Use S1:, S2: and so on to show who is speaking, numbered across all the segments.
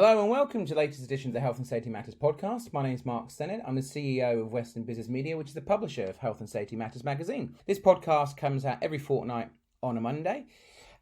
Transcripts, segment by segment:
S1: Hello and welcome to the latest edition of the Health and Safety Matters podcast. My name is Mark Sennett. I'm the CEO of Western Business Media, which is the publisher of Health and Safety Matters magazine. This podcast comes out every fortnight on a Monday,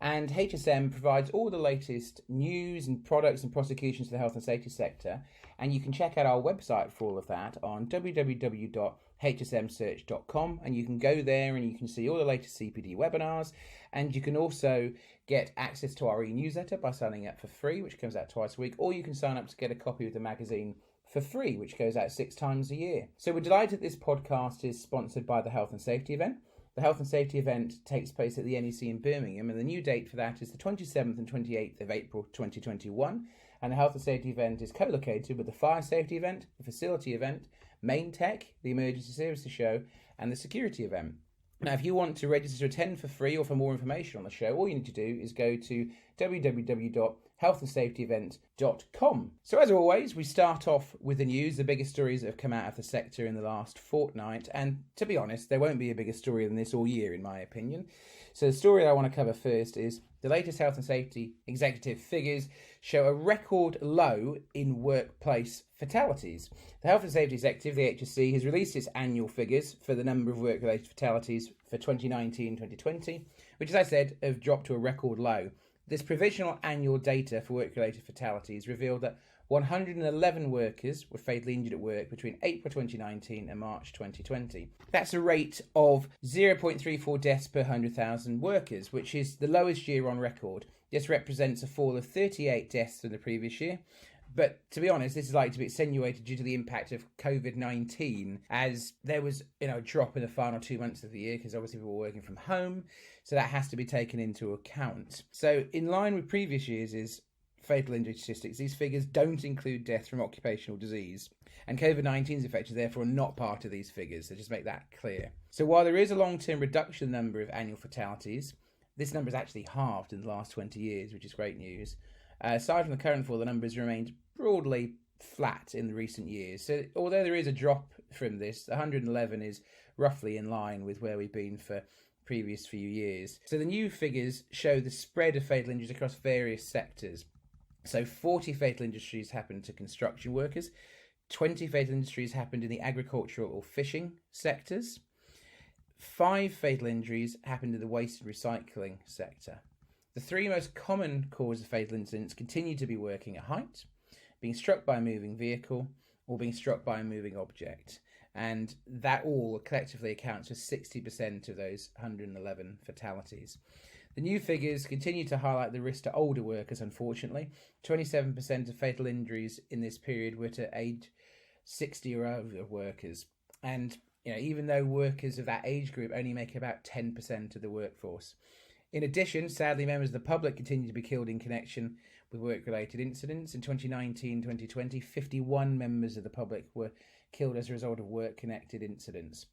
S1: and HSM provides all the latest news and products and prosecutions for the health and safety sector. And you can check out our website for all of that on www.hsmsearch.com, and you can go there and you can see all the latest CPD webinars, and you can also get access to our e-newsletter by signing up for free, which comes out twice a week, or you can sign up to get a copy of the magazine for free, which goes out 6 times a year. So we're delighted this podcast is sponsored by the Health and Safety event. The Health and Safety event takes place at the NEC in Birmingham, and the new date for that is the 27th and 28th of April 2021. And the Health and Safety event is co-located with the Fire Safety event, the Facility event, Main Tech, the Emergency Services show, and the Security event. Now, if you want to register to attend for free or for more information on the show, all you need to do is go to www.healthandsafetyevent.com. So as always, we start off with the news, the biggest stories that have come out of the sector in the last fortnight. And to be honest, there won't be a bigger story than this all year, in my opinion. So the story I want to cover first is the latest health and safety executive figures show a record low in workplace fatalities. The Health and Safety Executive, the HSC, has released its annual figures for the number of work-related fatalities for 2019-2020, which, as I said, have dropped to a record low. This provisional annual data for work-related fatalities revealed that 111 workers were fatally injured at work between April 2019 and March 2020. That's a rate of 0.34 deaths per 100,000 workers, which is the lowest year on record. This represents a fall of 38 deaths from the previous year. But to be honest, this is likely to be accentuated due to the impact of COVID-19, as there was a drop in the final 2 months of the year because obviously people were working from home, so that has to be taken into account. So in line with previous years' fatal injury statistics, these figures don't include death from occupational disease, and COVID-19's effects are therefore not part of these figures, so just make that clear. So while there is a long-term reduction in the number of annual fatalities, this number is actually halved in the last 20 years, which is great news. Aside from the current fall, the numbers remained broadly flat in the recent years. So although there is a drop from this, 111 is roughly in line with where we've been for previous few years. So the new figures show the spread of fatal injuries across various sectors. So 40 fatal injuries happened to construction workers, 20 fatal injuries happened in the agricultural or fishing sectors, 5 fatal injuries happened in the waste and recycling sector. The 3 most common causes of fatal incidents continue to be working at height, being struck by a moving vehicle, or being struck by a moving object. And that all collectively accounts for 60% of those 111 fatalities. The new figures continue to highlight the risk to older workers, unfortunately. 27% of fatal injuries in this period were to age 60 or over workers. And even though workers of that age group only make about 10% of the workforce. In addition, sadly, members of the public continue to be killed in connection with work-related incidents. In 2019-2020, 51 members of the public were killed as a result of work-connected incidents.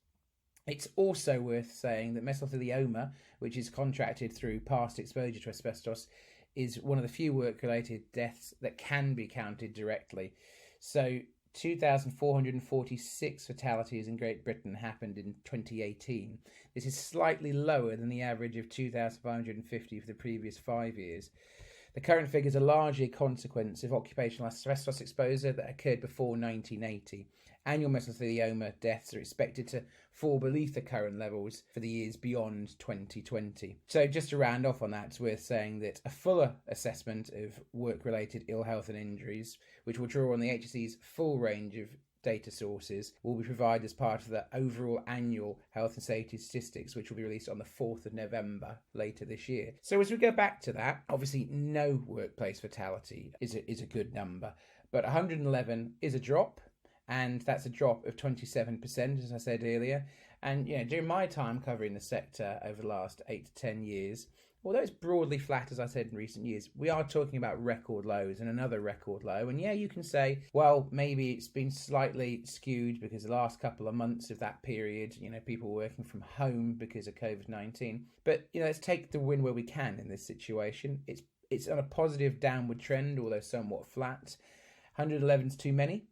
S1: It's also worth saying that mesothelioma, which is contracted through past exposure to asbestos, is one of the few work-related deaths that can be counted directly. So 2,446 fatalities in Great Britain happened in 2018. This is slightly lower than the average of 2,550 for the previous 5 years. The current figures are largely a consequence of occupational asbestos exposure that occurred before 1980. Annual mesothelioma deaths are expected to fall beneath the current levels for the years beyond 2020. So just to round off on that, it's worth saying that a fuller assessment of work-related ill health and injuries, which will draw on the HSE's full range of data sources, will be provided as part of the overall annual health and safety statistics, which will be released on the 4th of November later this year. So as we go back to that, obviously no workplace fatality is a good number, but 111 is a drop. And that's a drop of 27%, as I said earlier. And during my time covering the sector over the last 8 to 10 years, although it's broadly flat, as I said in recent years, we are talking about record lows and another record low. And you can say, well, maybe it's been slightly skewed because the last couple of months of that period, people working from home because of COVID-19. But, let's take the win where we can in this situation. It's on a positive downward trend, although somewhat flat. 111 is too many,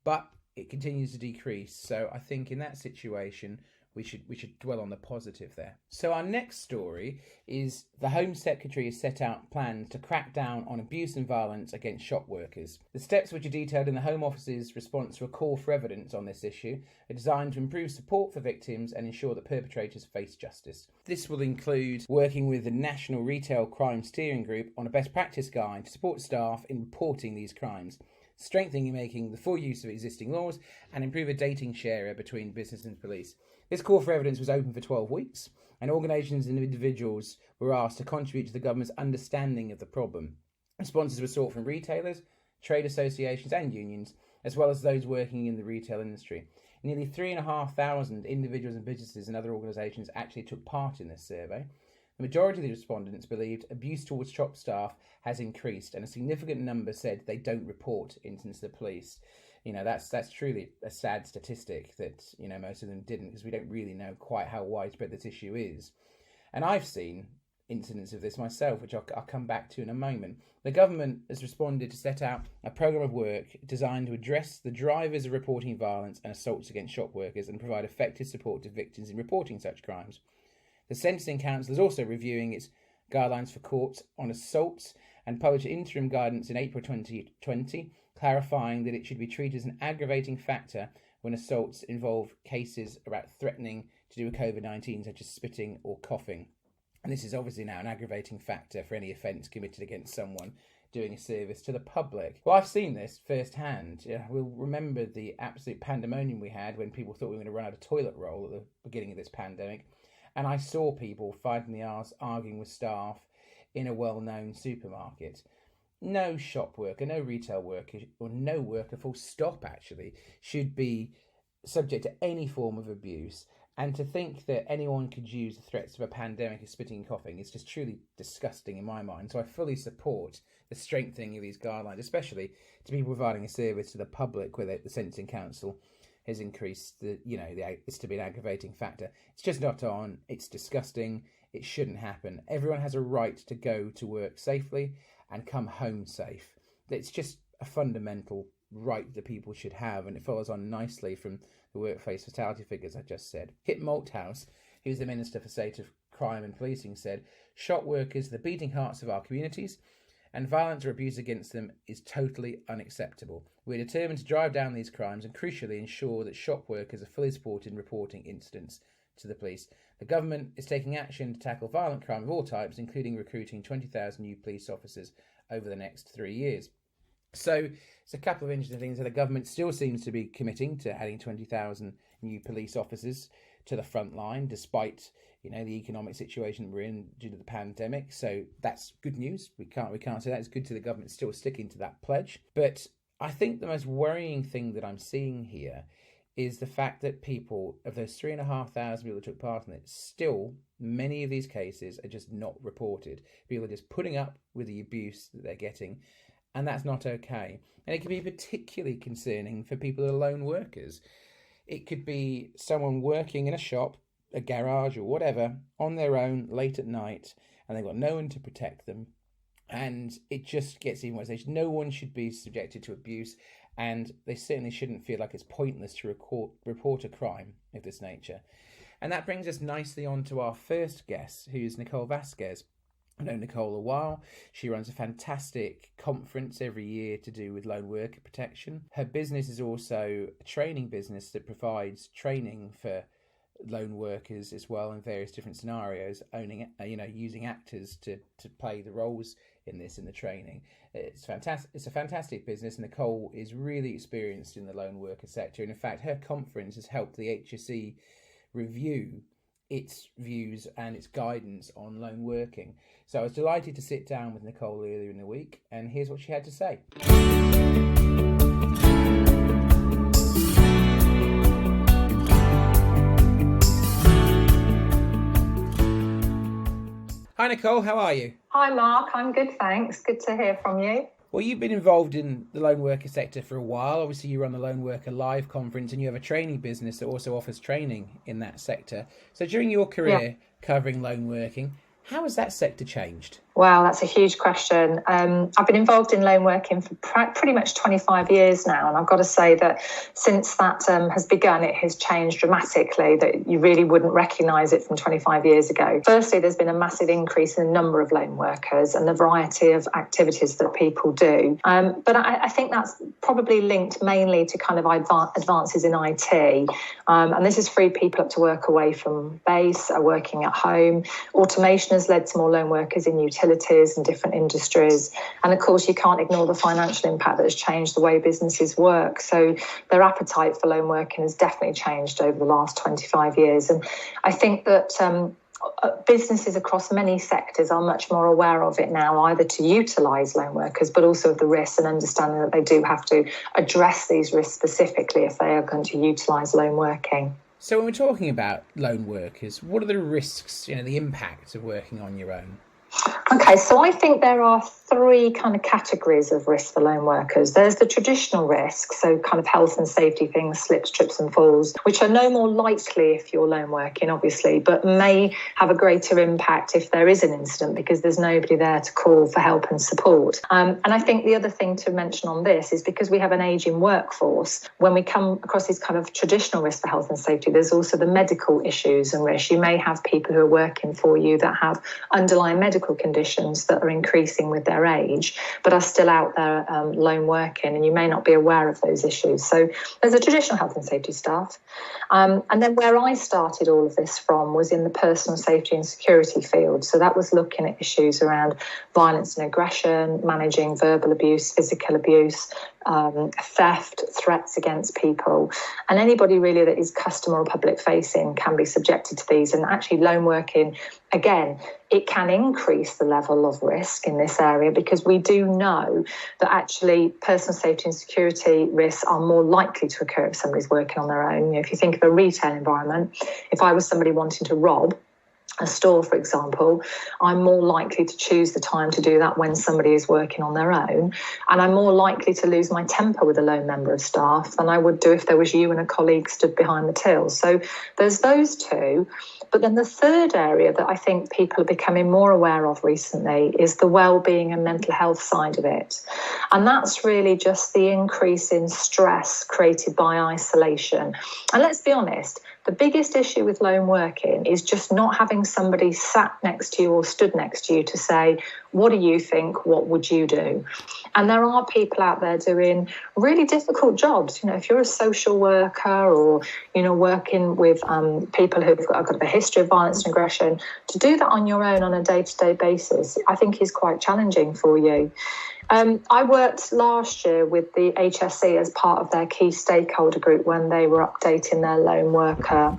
S1: but it continues to decrease. So I think in that situation, we should dwell on the positive there. So our next story is the Home Secretary has set out plans to crack down on abuse and violence against shop workers. The steps, which are detailed in the Home Office's response to a call for evidence on this issue, are designed to improve support for victims and ensure that perpetrators face justice. This will include working with the National Retail Crime Steering Group on a best practice guide to support staff in reporting these crimes, strengthening and making the full use of existing laws, and improve a dating share between business and police. This call for evidence was open for 12 weeks, and organisations and individuals were asked to contribute to the government's understanding of the problem. Responses were sought from retailers, trade associations and unions, as well as those working in the retail industry. Nearly 3,500 individuals and businesses and other organisations actually took part in this survey. The majority of the respondents believed abuse towards shop staff has increased, and a significant number said they don't report incidents to the police. That's truly a sad statistic that, most of them didn't, because we don't really know quite how widespread this issue is. And I've seen incidents of this myself, which I'll come back to in a moment. The government has responded to set out a programme of work designed to address the drivers of reporting violence and assaults against shop workers and provide effective support to victims in reporting such crimes. The Sentencing Council is also reviewing its guidelines for courts on assaults and published interim guidance in April 2020, clarifying that it should be treated as an aggravating factor when assaults involve cases about threatening to do with COVID-19, such as spitting or coughing. And this is obviously now an aggravating factor for any offence committed against someone doing a service to the public. Well, I've seen this firsthand. We'll remember the absolute pandemonium we had when people thought we were going to run out of toilet roll at the beginning of this pandemic. And I saw people fighting the arse, arguing with staff in a well-known supermarket. No shop worker, no retail worker, or no worker, full stop actually, should be subject to any form of abuse. And to think that anyone could use the threats of a pandemic as spitting and coughing is just truly disgusting in my mind. So I fully support the strengthening of these guidelines, especially to people providing a service to the public, where the Sentencing Council has increased it's to be an aggravating factor. It's just not on. It's disgusting. It shouldn't happen. Everyone has a right to go to work safely and come home safe. It's just a fundamental right that people should have, and it follows on nicely from the workplace fatality figures I just said. Kit Malthouse, who's the Minister for State of Crime and Policing, said, "Shop workers are the beating hearts of our communities, and violence or abuse against them is totally unacceptable. We're determined to drive down these crimes and crucially ensure that shop workers are fully supported in reporting incidents to the police. The government is taking action to tackle violent crime of all types, including recruiting 20,000 new police officers over the next 3 years." So it's a couple of interesting things. The government still seems to be committing to adding 20,000 new police officers to the front line, despite the economic situation we're in due to the pandemic. So that's good news. We can't say that. It's good to the government still sticking to that pledge. But I think the most worrying thing that I'm seeing here is the fact that people, of those 3,500 people that took part in it, still, many of these cases are just not reported. People are just putting up with the abuse that they're getting, and that's not okay. And it can be particularly concerning for people who are lone workers. It could be someone working in a shop, a garage or whatever, on their own late at night, and they've got no one to protect them. And it just gets even worse. No one should be subjected to abuse, and they certainly shouldn't feel like it's pointless to report a crime of this nature. And that brings us nicely on to our first guest, who's Nicole Vasquez. I've known Nicole a while. She runs a fantastic conference every year to do with lone worker protection. Her business is also a training business that provides training for lone workers as well in various different scenarios, using actors to play the roles in the training. It's fantastic. It's a fantastic business. Nicole is really experienced in the lone worker sector, and in fact her conference has helped the HSE review its views and its guidance on lone working. So I was delighted to sit down with Nicole earlier in the week, and here's what she had to say. Hi Nicole, how are you?
S2: Hi Mark, I'm good, thanks. Good to hear from you.
S1: Well, you've been involved in the lone worker sector for a while. Obviously, you run the Lone Worker Live conference, and you have a training business that also offers training in that sector. So during your career covering lone working, how has that sector changed?
S2: Wow, that's a huge question. I've been involved in loan working for pretty much 25 years now, and I've got to say that since that has begun, it has changed dramatically, that you really wouldn't recognise it from 25 years ago. Firstly, there's been a massive increase in the number of loan workers and the variety of activities that people do. But I think that's probably linked mainly to kind of advances in IT. And this has freed people up to work away from base, working at home. Automation has led to more loan workers in utilities and different industries. And of course, you can't ignore the financial impact that has changed the way businesses work. So their appetite for loan working has definitely changed over the last 25 years. And I think that businesses across many sectors are much more aware of it now, either to utilise loan workers, but also of the risks and understanding that they do have to address these risks specifically if they are going to utilise loan working.
S1: So when we're talking about loan workers, what are the risks, the impact of working on your own?
S2: Okay, so I think there are three kind of categories of risk for loan workers. There's the traditional risk, so kind of health and safety things, slips, trips and falls, which are no more likely if you're loan working, obviously, but may have a greater impact if there is an incident because there's nobody there to call for help and support. And I think the other thing to mention on this is because we have an ageing workforce, when we come across these kind of traditional risks for health and safety, there's also the medical issues and risks. You may have people who are working for you that have underlying medical conditions that are increasing with their age, but are still out there loan working, and you may not be aware of those issues. So there's a traditional health and safety staff. And then where I started all of this from was in the personal safety and security field. So that was looking at issues around violence and aggression, managing verbal abuse, physical abuse, theft, threats against people. And anybody really that is customer or public facing can be subjected to these. And actually loan working, again, it can increase the level of risk in this area because we do know that actually personal safety and security risks are more likely to occur if somebody's working on their own. If you think of a retail environment, if I was somebody wanting to rob a store, for example, I'm more likely to choose the time to do that when somebody is working on their own, and I'm more likely to lose my temper with a lone member of staff than I would do if there was you and a colleague stood behind the till. So there's those two. But then the third area that I think people are becoming more aware of recently is the well-being and mental health side of it. And that's really just the increase in stress created by isolation. And let's be honest, the biggest issue with lone working is just not having somebody sat next to you or stood next to you to say, what do you think? What would you do? And there are people out there doing really difficult jobs. If you're a social worker or, working with people who've got a history of violence and aggression, to do that on your own on a day-to-day basis, I think is quite challenging for you. I worked last year with the HSE as part of their key stakeholder group when they were updating their lone worker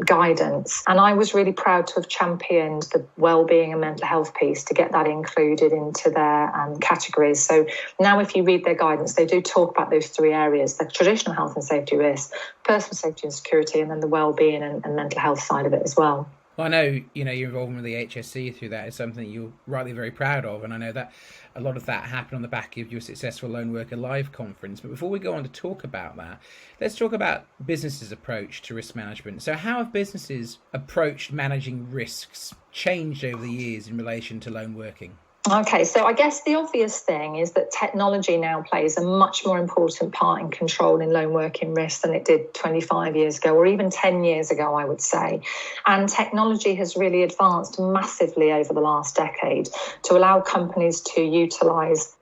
S2: guidance. And I was really proud to have championed the wellbeing and mental health piece to get that included into their categories. So now if you read their guidance, they do talk about those three areas, the traditional health and safety risks, personal safety and security, and then the wellbeing and mental health side of it as well.
S1: Well, I know, your involvement with the HSC through that is something you're rightly very proud of, and I know that a lot of that happened on the back of your successful Lone Worker Live conference. But before we go on to talk about that, let's talk about businesses' approach to risk management. So how have businesses approached managing risks changed over the years in relation to lone working?
S2: Okay, so I guess the obvious thing is that technology now plays a much more important part in controlling lone working risks than it did 25 years ago, or even 10 years ago, I would say. And technology has really advanced massively over the last decade to allow companies to utilise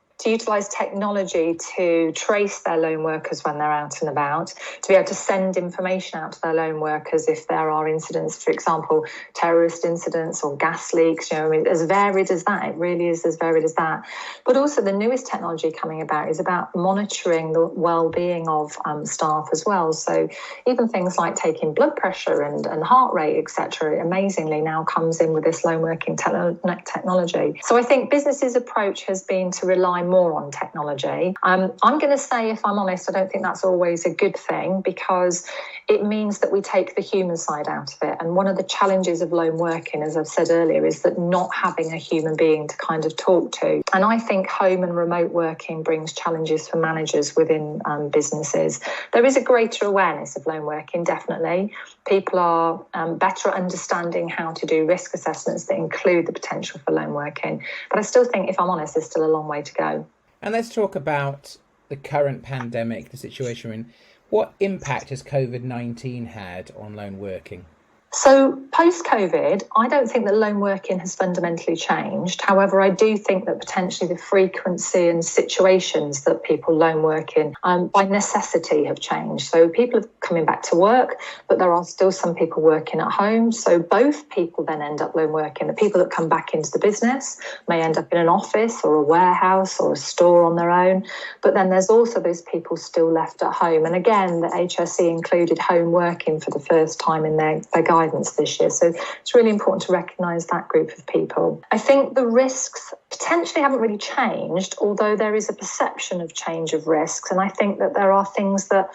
S2: technology to trace their lone workers when they're out and about, to be able to send information out to their lone workers if there are incidents, for example, terrorist incidents or gas leaks, as varied as that. It really is as varied as that. But also the newest technology coming about is about monitoring the well-being of staff as well. So even things like taking blood pressure and heart rate, etc., amazingly now comes in with this lone working technology. So I think businesses' approach has been to rely more on technology. I'm going to say, if I'm honest, I don't think that's always a good thing, because it means that we take the human side out of it. And one of the challenges of lone working, as I've said earlier, is that not having a human being to kind of talk to. And I think home and remote working brings challenges for managers within businesses. There is a greater awareness of lone working, definitely. People are better at understanding how to do risk assessments that include the potential for lone working. But I still think, if I'm honest, there's still a long way to go.
S1: And let's talk about the current pandemic, the situation we're in. What impact has COVID-19 had on lone working?
S2: So post-COVID, I don't think that lone working has fundamentally changed. However, I do think that potentially the frequency and situations that people lone work in by necessity have changed. So people are coming back to work, but there are still some people working at home. So both people then end up lone working. The people that come back into the business may end up in an office or a warehouse or a store on their own. But then there's also those people still left at home. And again, the HSE included home working for the first time in their guidance this year. So it's really important to recognise that group of people. I think the risks potentially haven't really changed, although there is a perception of change of risks. And I think that there are things that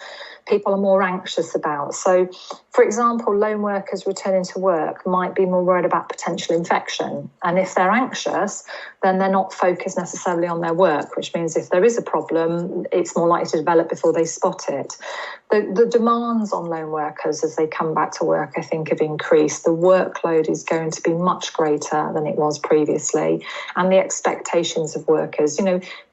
S2: people are more anxious about. So, for example, lone workers returning to work might be more worried about potential infection. And if they're anxious, then they're not focused necessarily on their work, which means if there is a problem, it's more likely to develop before they spot it. The demands on lone workers as they come back to work, I think, have increased. The workload is going to be much greater than it was previously. And the expectations of workers,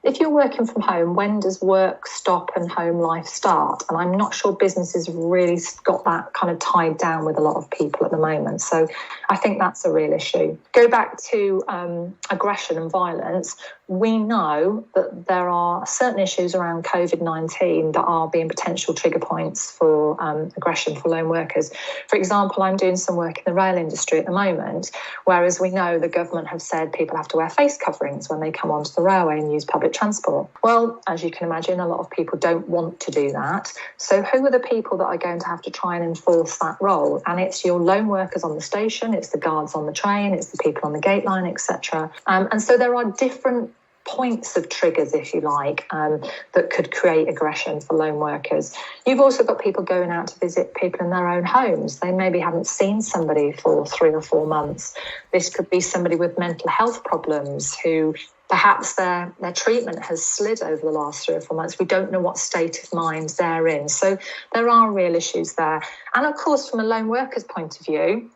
S2: if you're working from home, when does work stop and home life start? And I'm not sure businesses have really got that kind of tied down with a lot of people at the moment. So I think that's a real issue. Go back to aggression and violence. We know that there are certain issues around COVID-19 that are being potential trigger points for aggression for lone workers. For example, I'm doing some work in the rail industry at the moment, whereas we know the government have said people have to wear face coverings when they come onto the railway and use public transport. Well, as you can imagine, a lot of people don't want to do that. So who are the people that are going to have to try and enforce that role? And it's your lone workers on the station, it's the guards on the train, it's the people on the gate line, etc. And so there are different points of triggers, if you like, that could create aggression for lone workers. You've also got people going out to visit people in their own homes. They maybe haven't seen somebody for 3 or 4 months. This could be somebody with mental health problems who perhaps their treatment has slid over the last 3 or 4 months. We don't know what state of mind they're in. So there are real issues there. And of course, from a lone worker's point of view,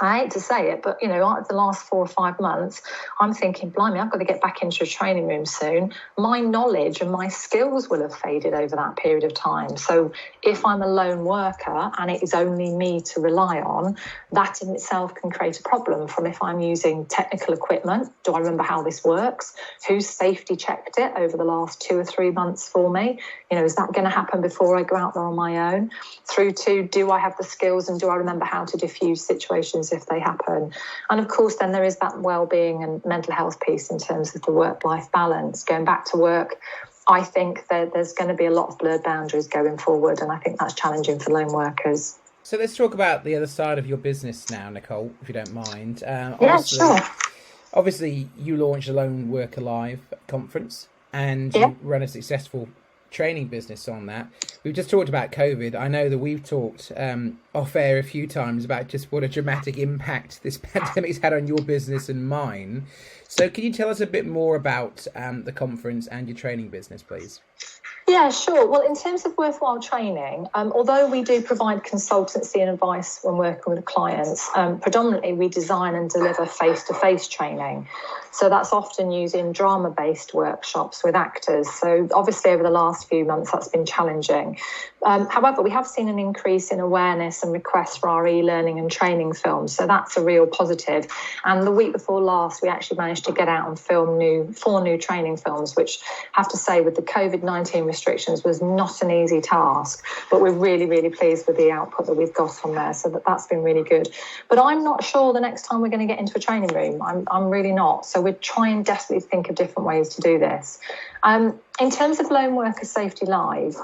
S2: I hate to say it, but, the last 4 or 5 months, I'm thinking, blimey, I've got to get back into a training room soon. My knowledge and my skills will have faded over that period of time. So if I'm a lone worker and it is only me to rely on, that in itself can create a problem from if I'm using technical equipment. Do I remember how this works? Who's safety checked it over the last 2 or 3 months for me? Is that going to happen before I go out there on my own? Through to, do I have the skills and do I remember how to diffuse situations if they happen? And of course, then there is that well-being and mental health piece in terms of the work-life balance. Going back to work, I think that there's going to be a lot of blurred boundaries going forward, and I think that's challenging for lone workers.
S1: So let's talk about the other side of your business now, Nicole, if you don't mind.
S2: Sure.
S1: Obviously, you launched a Lone Worker Live conference and you run a successful training business on that. We've just talked about COVID. I know that we've talked off air a few times about just what a dramatic impact this pandemic's had on your business and mine. So can you tell us a bit more about the conference and your training business, please?
S2: Yeah, sure. Well, in terms of worthwhile training, although we do provide consultancy and advice when working with clients, predominantly we design and deliver face-to-face training. So that's often using drama-based workshops with actors. So obviously over the last few months, that's been challenging. However, we have seen an increase in awareness and requests for our e-learning and training films. So that's a real positive. And the week before last, we actually managed to get out and film 4 new training films, which I have to say with the COVID-19 restrictions was not an easy task. But we're really, really pleased with the output that we've got on there. So that's been really good. But I'm not sure the next time we're going to get into a training room. I'm really not. So we're trying desperately to think of different ways to do this. In terms of Lone Worker Safety Live,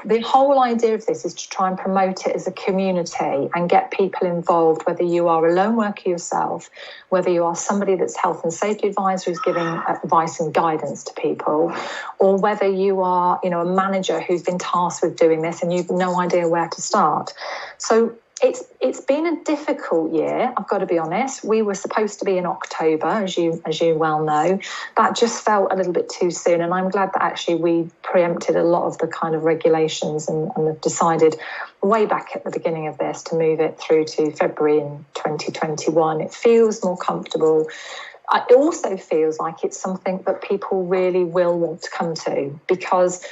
S2: the whole idea of this is to try and promote it as a community and get people involved, whether you are a lone worker yourself, whether you are somebody that's health and safety advisor who's giving advice and guidance to people, or whether you are, a manager who's been tasked with doing this and you've no idea where to start. So it's been a difficult year, I've got to be honest. We were supposed to be in October, as you well know. That just felt a little bit too soon, and I'm glad that actually we preempted a lot of the kind of regulations and have decided way back at the beginning of this to move it through to February in 2021. It feels more comfortable. It also feels like it's something that people really will want to come to, because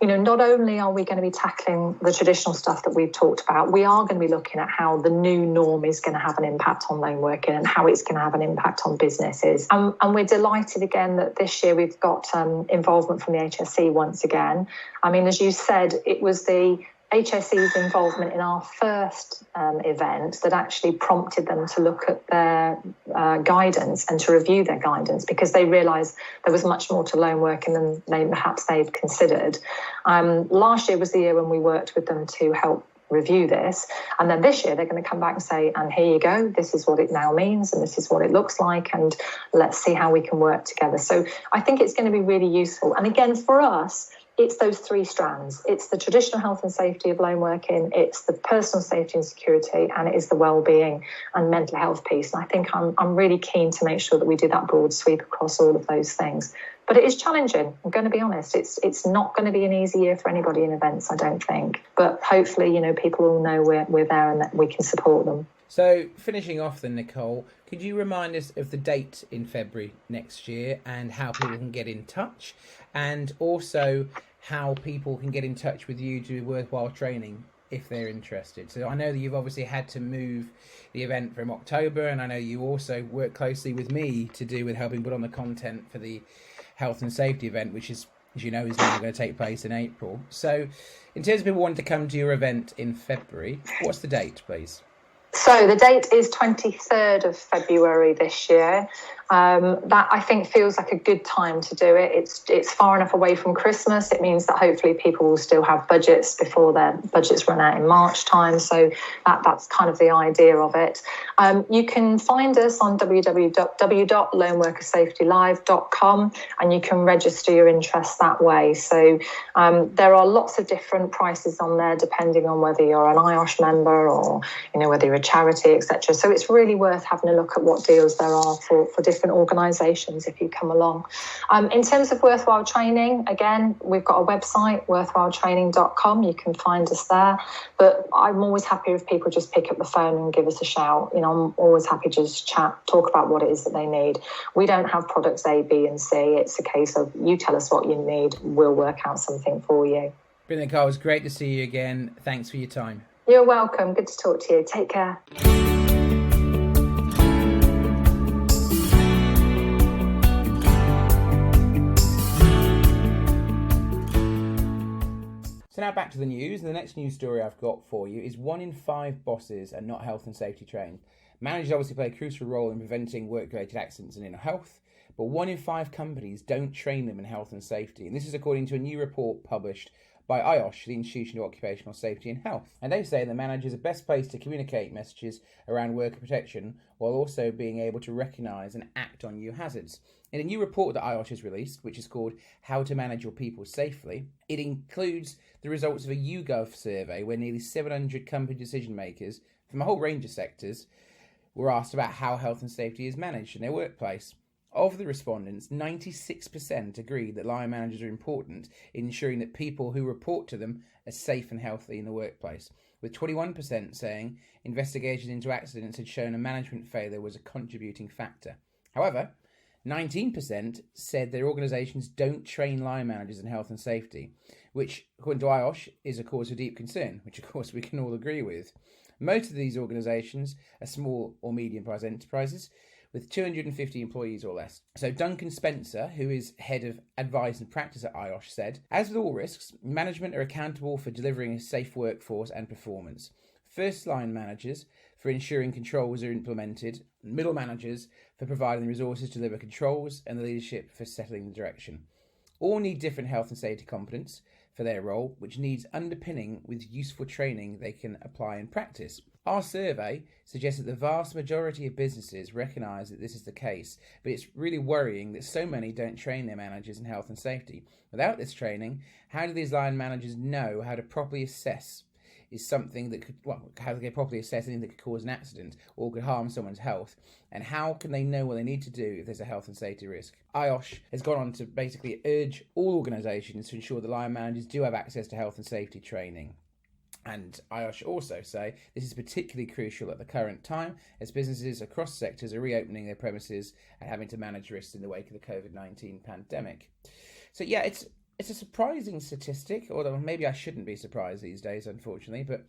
S2: not only are we going to be tackling the traditional stuff that we've talked about, we are going to be looking at how the new norm is going to have an impact on lone working and how it's going to have an impact on businesses. And we're delighted again that this year we've got involvement from the HSE once again. I mean, as you said, it was the HSE's involvement in our first event that actually prompted them to look at their guidance and to review their guidance, because they realised there was much more to lone working than they'd considered. Last year was the year when we worked with them to help review this, and then this year they're going to come back and say, and here you go, this is what it now means and this is what it looks like, and let's see how we can work together. So I think it's going to be really useful. And again, for us, it's those three strands. It's the traditional health and safety of lone working, it's the personal safety and security, and it is the well-being and mental health piece. And I think I'm really keen to make sure that we do that broad sweep across all of those things. But it is challenging, I'm going to be honest. It's not going to be an easy year for anybody in events, I don't think. But hopefully, people will know we're there and that we can support them.
S1: So, finishing off then, Nicole, could you remind us of the date in February next year and how people can get in touch, and also how people can get in touch with you to do worthwhile training if they're interested? So I know that you've obviously had to move the event from October, and I know you also work closely with me to do with helping put on the content for the health and safety event, which is, as you know, is now going to take place in April. So in terms of people wanting to come to your event in February, what's the date, please?
S2: So the date is 23rd of February this year. That I think feels like a good time to do it. It's far enough away from Christmas. It means that hopefully people will still have budgets before their budgets run out in March time. So that's kind of the idea of it. You can find us on www.loneworkersafetylive.com, and you can register your interest that way. So there are lots of different prices on there depending on whether you're an IOSH member or whether you're a charity, etc. So it's really worth having a look at what deals there are for different organisations if you come along. In terms of worthwhile training, again, we've got a website, worthwhiletraining.com. You can find us there. But I'm always happy if people just pick up the phone and give us a shout. I'm always happy to just chat, talk about what it is that they need. We don't have products A, B and C. It's a case of you tell us what you need, we'll work out something for you.
S1: Brilliant, Nicole. It's great to see you again. Thanks for your time.
S2: You're welcome. Good to talk to you. Take care.
S1: So now back to the news. The next news story I've got for you is 1 in 5 bosses are not health and safety trained. Managers obviously play a crucial role in preventing work-related accidents and ill health, but 1 in 5 companies don't train them in health and safety. And this is according to a new report published by IOSH, the Institution of Occupational Safety and Health. And they say that managers are best placed to communicate messages around worker protection while also being able to recognise and act on new hazards. In a new report that IOSH has released, which is called How to Manage Your People Safely, it includes the results of a YouGov survey where nearly 700 company decision makers from a whole range of sectors were asked about how health and safety is managed in their workplace. Of the respondents, 96% agree that line managers are important in ensuring that people who report to them are safe and healthy in the workplace, with 21% saying investigations into accidents had shown a management failure was a contributing factor. However, 19% said their organisations don't train line managers in health and safety, which, according to IOSH, is a cause of deep concern, which of course we can all agree with. Most of these organisations are small or medium-sized enterprises with 250 employees or less. So Duncan Spencer, who is head of advice and practice at IOSH, said, "As with all risks, management are accountable for delivering a safe workforce and performance. First line managers for ensuring controls are implemented, middle managers for providing the resources to deliver controls, and the leadership for settling the direction. All need different health and safety competence for their role, which needs underpinning with useful training they can apply in practice. Our survey suggests that the vast majority of businesses recognise that this is the case, but it's really worrying that so many don't train their managers in health and safety. Without this training, how do these line managers know how to properly assess how do they properly assess anything that could cause an accident or could harm someone's health? And how can they know what they need to do if there's a health and safety risk? IOSH has gone on to basically urge all organisations to ensure that line managers do have access to health and safety training. And IOSH also say this is particularly crucial at the current time as businesses across sectors are reopening their premises and having to manage risks in the wake of the COVID-19 pandemic. So yeah, it's a surprising statistic, although maybe I shouldn't be surprised these days, unfortunately, but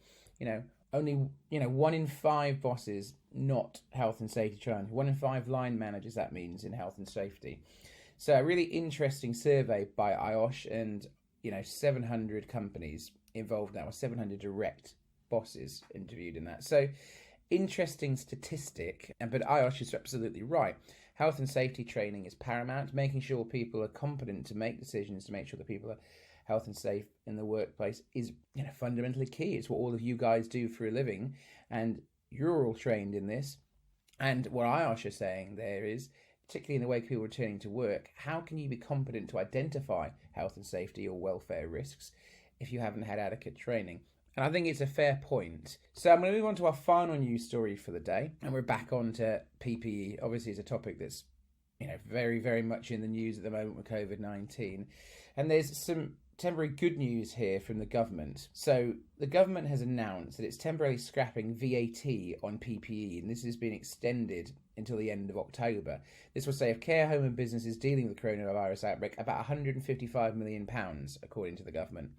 S1: only 1 in 5 bosses not health and safety trained. 1 in 5 line managers, that means, in health and safety. So a really interesting survey by IOSH, and 700 companies involved now, 700 direct bosses interviewed in that. So interesting statistic, but IOSH is absolutely right. Health and safety training is paramount. Making sure people are competent to make decisions to make sure that people are health and safe in the workplace is fundamentally key. It's what all of you guys do for a living, and you're all trained in this. And what IOSH is saying there is, particularly in the wake of people returning to work, how can you be competent to identify health and safety or welfare risks if you haven't had adequate training? And I think it's a fair point. So I'm going to move on to our final news story for the day. And we're back on to PPE. Obviously, it's a topic that's, very, very much in the news at the moment with COVID-19. And there's some temporary good news here from the government. So the government has announced that it's temporarily scrapping VAT on PPE. And this has been extended until the end of October. This will save care home and businesses dealing with the coronavirus outbreak about £155 million, according to the government.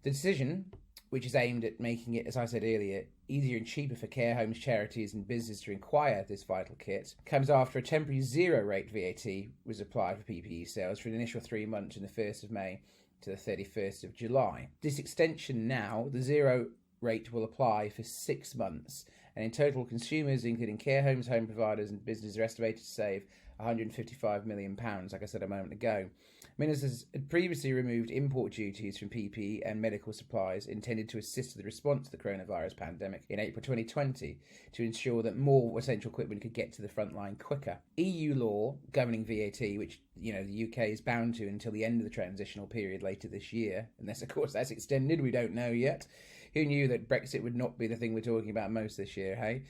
S1: The decision, which is aimed at making it, as I said earlier, easier and cheaper for care homes, charities and businesses to acquire this vital kit, comes after a temporary zero-rate VAT was applied for PPE sales for an initial 3 months from the 1st of May to the 31st of July. This extension now, the zero rate will apply for 6 months, and in total consumers, including care homes, home providers and businesses, are estimated to save £155 million, like I said a moment ago. Ministers had previously removed import duties from PPE and medical supplies intended to assist with the response to the coronavirus pandemic in April 2020 to ensure that more essential equipment could get to the front line quicker. EU law governing VAT, which the UK is bound to until the end of the transitional period later this year, unless of course that's extended, we don't know yet. Who knew that Brexit would not be the thing we're talking about most this year, hey?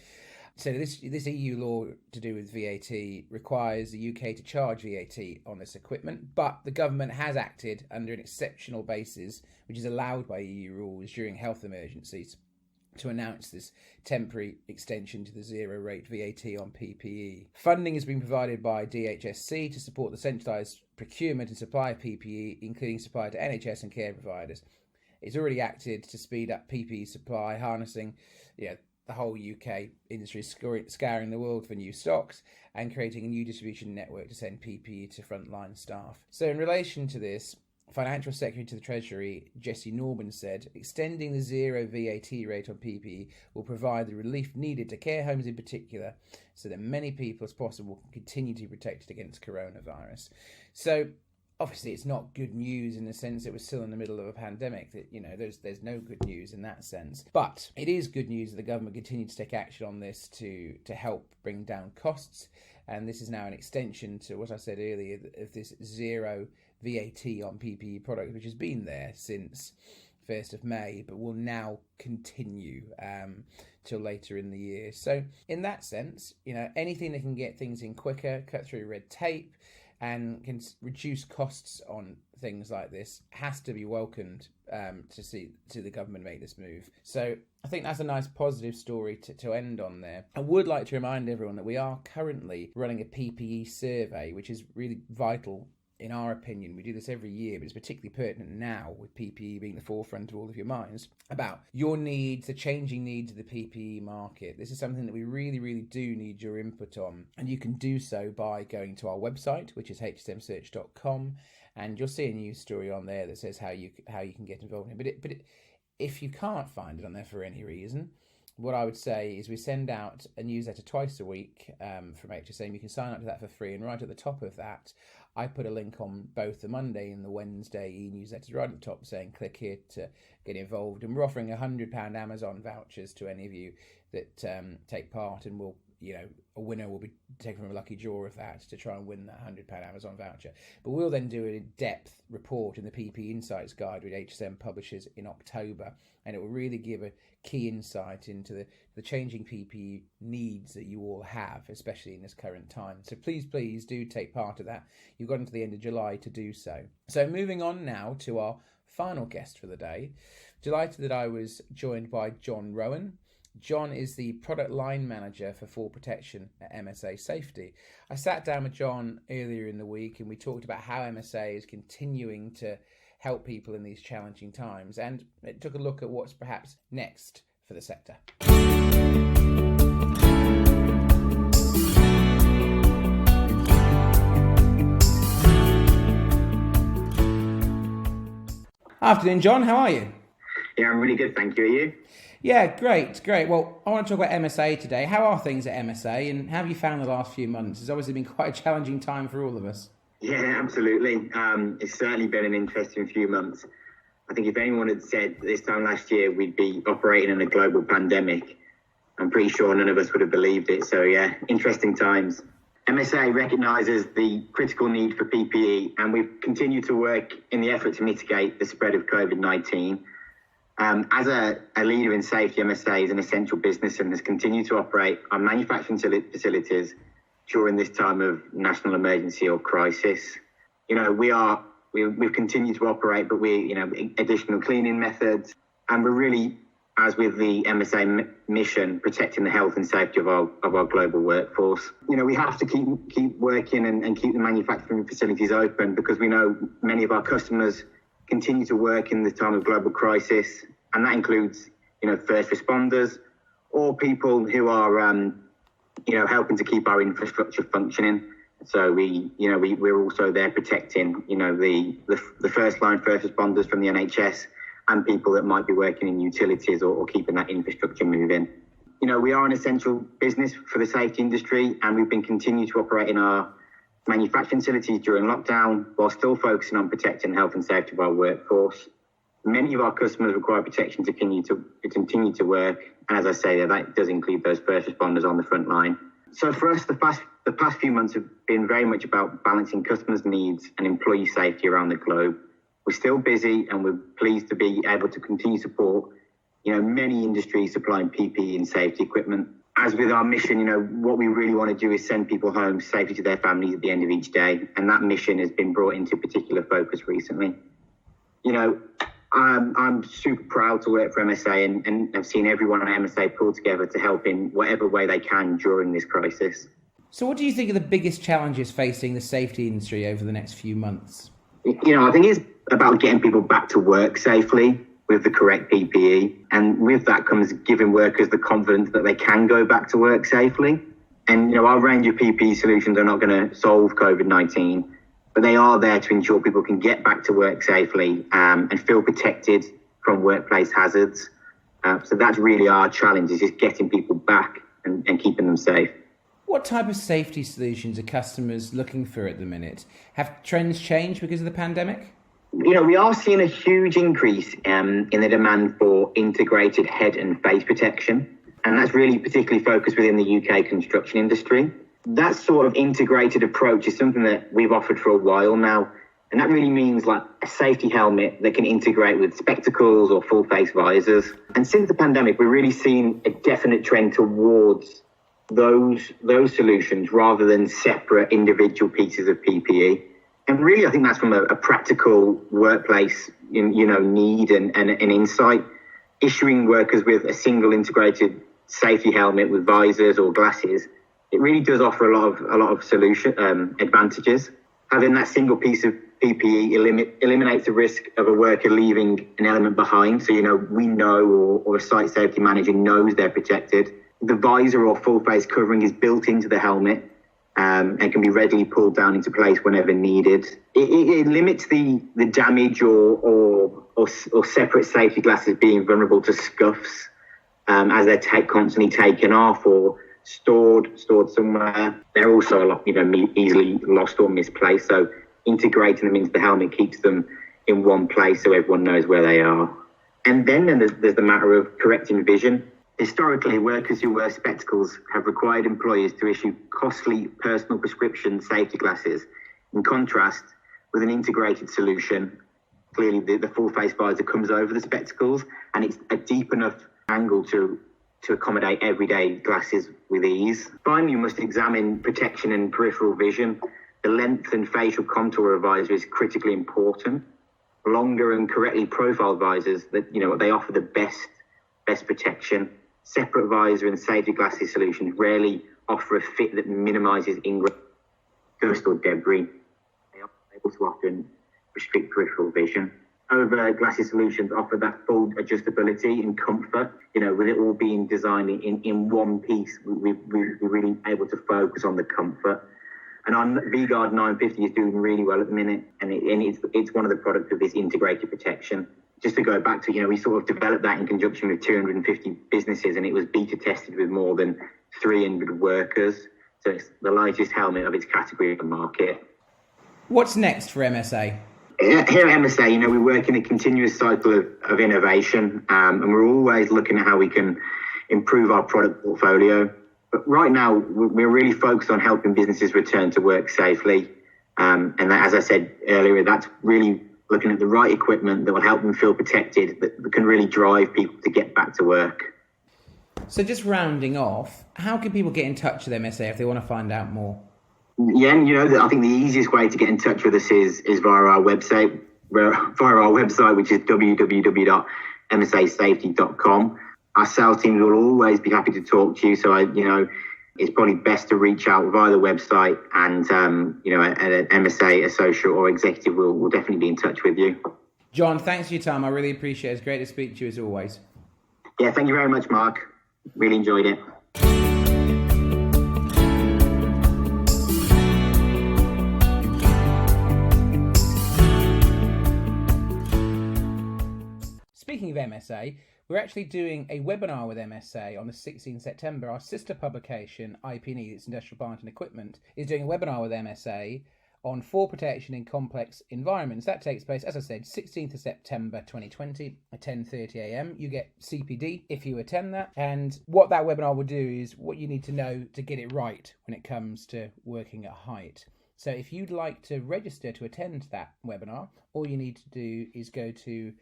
S1: So this EU law to do with VAT requires the UK to charge VAT on this equipment, but the government has acted under an exceptional basis, which is allowed by EU rules during health emergencies, to announce this temporary extension to the zero-rate VAT on PPE. Funding has been provided by DHSC to support the centralised procurement and supply of PPE, including supply to NHS and care providers. It's already acted to speed up PPE supply, harnessing the whole UK industry scouring the world for new stocks and creating a new distribution network to send PPE to frontline staff. So in relation to this, Financial Secretary to the Treasury, Jessie Norman, said, extending the zero VAT rate on PPE will provide the relief needed to care homes in particular so that many people as possible can continue to be protected against coronavirus. So obviously, it's not good news in the sense that we're still in the middle of a pandemic. That there's no good news in that sense. But it is good news that the government continued to take action on this to help bring down costs. And this is now an extension to what I said earlier of this zero VAT on PPE products, which has been there since 1st of May, but will now continue till later in the year. So in that sense, anything that can get things in quicker, cut through red tape, and can reduce costs on things like this has to be welcomed to the government make this move. So I think that's a nice positive story to end on there. I would like to remind everyone that we are currently running a PPE survey, which is really vital in our opinion. We do this every year, but it's particularly pertinent now with PPE being the forefront of all of your minds, about your needs, the changing needs of the PPE market. This is something that we really, really do need your input on. And you can do so by going to our website, which is hsmsearch.com, and you'll see a news story on there that says how you can get involved in it. But if you can't find it on there for any reason, what I would say is we send out a newsletter twice a week from HSM. You can sign up to that for free, and right at the top of that, I put a link on both the Monday and the Wednesday e-newsletters right at the top saying click here to get involved. And we're offering £100 Amazon vouchers to any of you that take part, and we'll, a winner will be taken from a lucky draw of that to try and win that £100 Amazon voucher. But we'll then do an in-depth report in the PP Insights Guide, which HSM publishes in October, and it will really give a key insight into the changing PPE needs that you all have, especially in this current time. So please do take part of that. You've got until the end of July to do so. So moving on now to our final guest for the day. Delighted that I was joined by John Rowan. John is the product line manager for fall protection at MSA Safety. I sat down with John earlier in the week and we talked about how MSA is continuing to help people in these challenging times, and it took a look at what's perhaps next for the sector. Afternoon, John. How are you?
S3: Yeah, I'm really good, thank you. Are you?
S1: Yeah, great. Well, I want to talk about MSA today. How are things at MSA, and how have you found the last few months? It's obviously been quite a challenging time for all of us.
S3: Yeah, absolutely. It's certainly been an interesting few months. I think if anyone had said this time last year we'd be operating in a global pandemic, I'm pretty sure none of us would have believed it. So yeah, interesting times. MSA recognises the critical need for PPE, and we've continued to work in the effort to mitigate the spread of COVID-19. As a leader in safety, MSA is an essential business and has continued to operate our manufacturing facilities during this time of national emergency or crisis. We've continued to operate, but additional cleaning methods, and we're really, as with the MSA mission, protecting the health and safety of our global workforce. We have to keep working and keep the manufacturing facilities open, because we know many of our customers continue to work in this time of global crisis, and that includes, first responders or people who are, helping to keep our infrastructure functioning. So we're also there protecting, the first responders from the NHS and people that might be working in utilities or keeping that infrastructure moving. We are an essential business for the safety industry, and we've been continuing to operate in our manufacturing facilities during lockdown while still focusing on protecting the health and safety of our workforce. Many of our customers require protection to continue to work, and as I say, that does include those first responders on the front line. So for us, the past few months have been very much about balancing customers' needs and employee safety around the globe. We're still busy, and we're pleased to be able to continue to support, many industries supplying PPE and safety equipment. As with our mission, what we really want to do is send people home safely to their families at the end of each day, and that mission has been brought into particular focus recently. I'm super proud to work for MSA, and I've seen everyone at MSA pull together to help in whatever way they can during this crisis.
S1: So what do you think are the biggest challenges facing the safety industry over the next few months?
S3: I think it's about getting people back to work safely with the correct PPE. And with that comes giving workers the confidence that they can go back to work safely. And, our range of PPE solutions are not going to solve COVID-19, but they are there to ensure people can get back to work safely and feel protected from workplace hazards. So that's really our challenge, is just getting people back and keeping them safe.
S1: What type of safety solutions are customers looking for at the minute? Have trends changed because of the pandemic?
S3: We are seeing a huge increase in the demand for integrated head and face protection. And that's really particularly focused within the UK construction industry. That sort of integrated approach is something that we've offered for a while now. And that really means like a safety helmet that can integrate with spectacles or full face visors. And since the pandemic, we're really seeing a definite trend towards those solutions rather than separate individual pieces of PPE. And really, I think that's from a practical workplace, need and insight. Issuing workers with a single integrated safety helmet with visors or glasses, it really does offer a lot of solution advantages. Having that single piece of PPE eliminates the risk of a worker leaving an element behind. So, we know, or a site safety manager knows they're protected. The visor or full face covering is built into the helmet and can be readily pulled down into place whenever needed. It limits the damage or separate safety glasses being vulnerable to scuffs. as they're constantly taken off or stored somewhere. They're also a lot, easily lost or misplaced. So integrating them into the helmet keeps them in one place so everyone knows where they are. And then there's the matter of correcting vision. Historically, workers who wear spectacles have required employers to issue costly personal prescription safety glasses. In contrast, with an integrated solution, clearly the full face visor comes over the spectacles, and it's a deep enough angle to accommodate everyday glasses with ease. Finally, you must examine protection and peripheral vision. The length and facial contour of visor is critically important. Longer and correctly profiled visors, they offer the best protection. Separate visor and safety glasses solutions rarely offer a fit that minimises ingress, dust or debris. They are able to often restrict peripheral vision. However, glasses solutions offer that full adjustability and comfort, with it all being designed in one piece. We're really able to focus on the comfort. And our V-Guard 950 is doing really well at the minute, and it's one of the products of this integrated protection. Just to go back to, we sort of developed that in conjunction with 250 businesses, and it was beta tested with more than 300 workers. So it's the largest helmet of its category in the market.
S1: What's next for MSA?
S3: Here at MSA, we work in a continuous cycle of innovation, and we're always looking at how we can improve our product portfolio. But right now, we're really focused on helping businesses return to work safely. And that, as I said earlier, that's really looking at the right equipment that will help them feel protected, that can really drive people to get back to work.
S1: So just rounding off, how can people get in touch with MSA if they want to find out more?
S3: Yeah, and I think the easiest way to get in touch with us is via our website, which is www.msasafety.com. Our sales team will always be happy to talk to you. So, it's probably best to reach out via the website, and, an MSA associate or executive will definitely be in touch with you.
S1: John, thanks for your time. I really appreciate it. It's great to speak to you as always.
S3: Yeah, thank you very much, Mark. Really enjoyed it.
S1: Speaking of MSA, we're actually doing a webinar with MSA on the 16th September. Our sister publication, Ppe, it's Industrial Plant and Equipment, is doing a webinar with MSA on fall protection in complex environments. That takes place, as I said, 16th of September 2020 at 10:30 a.m. You get CPD if you attend that. And what that webinar will do is what you need to know to get it right when it comes to working at height. So if you'd like to register to attend that webinar, all you need to do is go to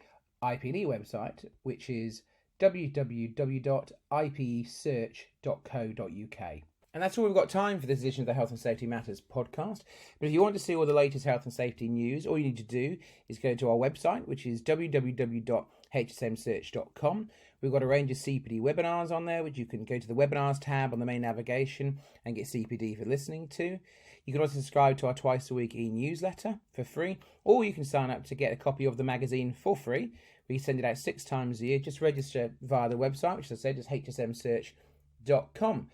S1: Ppe website, which is www.ipesearch.co.uk. And that's all we've got time for this edition of the Health and Safety Matters podcast. But if you want to see all the latest health and safety news, all you need to do is go to our website, which is www.hsmsearch.com. We've got a range of CPD webinars on there, which you can go to the webinars tab on the main navigation and get CPD for listening to. You can also subscribe to our twice a week e-newsletter for free, or you can sign up to get a copy of the magazine for free. We send it out 6 times a year. Just register via the website, which, as I said, is hsmsearch.com.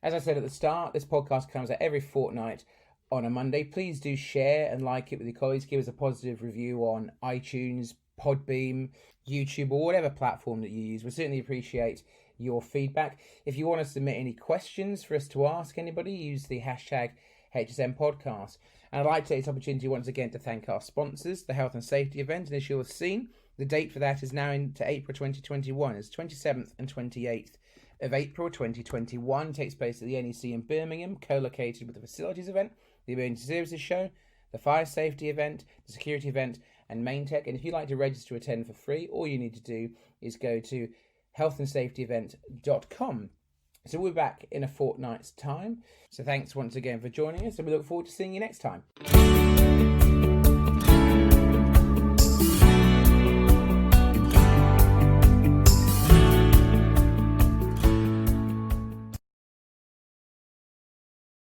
S1: As I said at the start, this podcast comes out every fortnight on a Monday. Please do share and like it with your colleagues. Give us a positive review on iTunes, Podbeam, YouTube, or whatever platform that you use. We certainly appreciate your feedback. If you want to submit any questions for us to ask anybody, use the hashtag HSM Podcast. And I'd like to take this opportunity once again to thank our sponsors, the Health and Safety event. And as you'll have seen, the date for that is now into April 2021. It's 27th and 28th of April 2021. It takes place at the NEC in Birmingham, co-located with the Facilities event, the Emergency Services show, the Fire Safety event, the Security event, and Main Tech. And if you'd like to register to attend for free, all you need to do is go to healthandsafetyevent.com. So we're back in a fortnight's time. So thanks once again for joining us, and we look forward to seeing you next time.